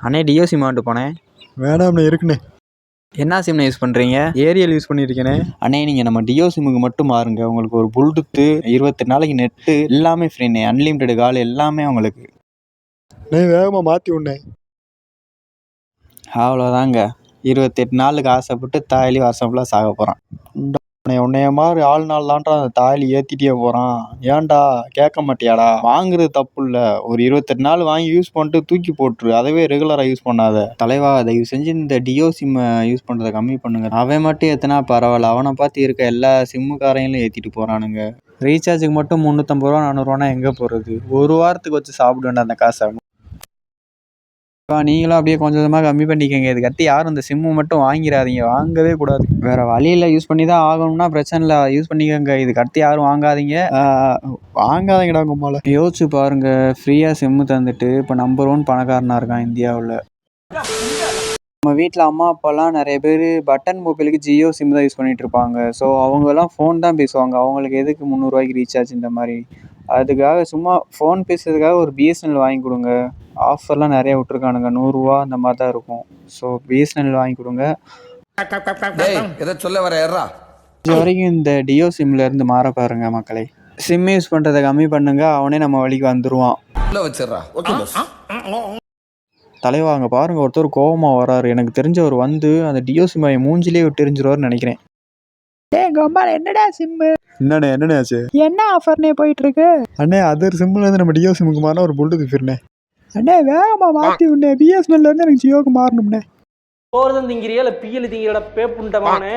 அண்ணே deo sim வாங்கிட்டு போனேன். வேணாம்ண்ணே இருக்குண்ணே. என்ன சிம்ண்ணே யூஸ் பண்ணுறீங்க? ஏரியல் யூஸ் பண்ணியிருக்கேனே. அண்ணே நீங்கள் நம்ம டியோ சிம்முக்கு மட்டும் மாறுங்க. உங்களுக்கு ஒரு ப்ளூடூத்து 28 நாளைக்கு நெட்டு எல்லாமே ஃப்ரீண்ணே. அன்லிமிட்டெட் கால் எல்லாமே உங்களுக்கு. அண்ணே வேகமாக மாற்றி விட்ண்ணே. அவ்வளோதாங்க. 28 நாளுக்கு ஆசைப்பட்டு தாலி வருஷம் ஃபுல்லாக சாக போகிறான். உன்னைய மாதிரி ஆள் நாள் தான்டா அந்த தாலி ஏற்றிட்டே போகிறான். ஏன்டா கேட்க மாட்டியாடா? வாங்குறது தப்பு இல்லை. ஒரு 28 நாள் வாங்கி யூஸ் பண்ணிட்டு தூக்கி போட்டுரு. அதவே ரெகுலராக யூஸ் பண்ணாத. தலைவா தயவு செஞ்சு இந்த டியோ சிம்மை யூஸ் பண்ணுறதை கம்மி பண்ணுங்க. அவன் மட்டும் ஏற்றினா பரவாயில்ல, அவனை பார்த்து இருக்க எல்லா சிம்முக்காரைங்களும் ஏற்றிட்டு போகிறானுங்க. ரீசார்ஜுக்கு மட்டும் 350 ரூபா 400 ரூபானா எங்கே போகிறது? ஒரு வாரத்துக்கு வச்சு சாப்பிட வேண்டாம் அந்த காசை. நீங்களும் அப்படியே கொஞ்சம் கொஞ்சமாக கம்மி பண்ணிக்கங்க. இதுக்கடுத்து யாரும் இந்த சிம்மு மட்டும் வாங்கிடாதீங்க, வாங்கவே கூடாது. வேறு வழியில் யூஸ் பண்ணி தான் ஆகணும்னா பிரச்சனை இல்லை, யூஸ் பண்ணிக்கோங்க. இதுக்கடுத்து யாரும் வாங்காதீங்க. வாங்காதீங்கடா கும்மால. யோசிச்சு பாருங்க, ஃப்ரீயாக சிம்மு தந்துட்டு இப்போ நம்பர் 1 பணக்காரனாக இருக்கான் இந்தியாவில். நம்ம வீட்டில் அம்மா அப்பாலாம் நிறைய பேர் பட்டன் மொபைலுக்கு ஜியோ சிம் தான் யூஸ் பண்ணிகிட்டு இருப்பாங்க. ஸோ அவங்கெல்லாம் ஃபோன் தான் பேசுவாங்க. அவங்களுக்கு எதுக்கு 300 ரூபாய்க்கு ரீசார்ஜ் இந்த மாதிரி? அதுக்காக சும்மா ஃபோன் பேசுறதுக்காக ஒரு பிஎஸ்என்எல் வாங்கி கொடுங்க. ஆஃபர்லாம் நிறைய விட்ருக்கானுங்க, 100 ரூபா அந்த மாதிரி தான் இருக்கும். ஸோ பிஎஸ்என்எல் வாங்கி கொடுங்க. சொல்ல வர இது வரைக்கும் இந்த டியோ சிம்லேருந்து மாற பாருங்க மக்களை. சிம் யூஸ் பண்ணுறதை கம்மி பண்ணுங்க, அவனே நம்ம வழிக்கு வந்துடுவான். தலைவா அங்கே பாருங்கள், ஒருத்தர் கோவமாக வராரு. எனக்கு தெரிஞ்சவர் வந்து அந்த டியோ சிம்மை மூஞ்சிலே விட்டு எரிஞ்சிருவாருன்னு நினைக்கிறேன். என்னடா சிம்மு? என்னண்ணே ஆச்சு? என்ன ஆஃபர்னே போயிட்டு இருக்கு? அண்ணே அதர் சிம்லேருந்து நம்ம டியோ சிம்முக்கு மாறினா ஒரு ப்ளூடூத் ஃப்ரீண்ணே. அண்ணே வேகமாக மாற்றி விடனே. பிஎஸ்என்எல்லேருந்து எனக்கு ஜியோக்கு மாறணும்ண்ணே. போகிறது திங்கிறியா இல்லை பிஎல் திங்கிறோட பேப்புண்டமானே?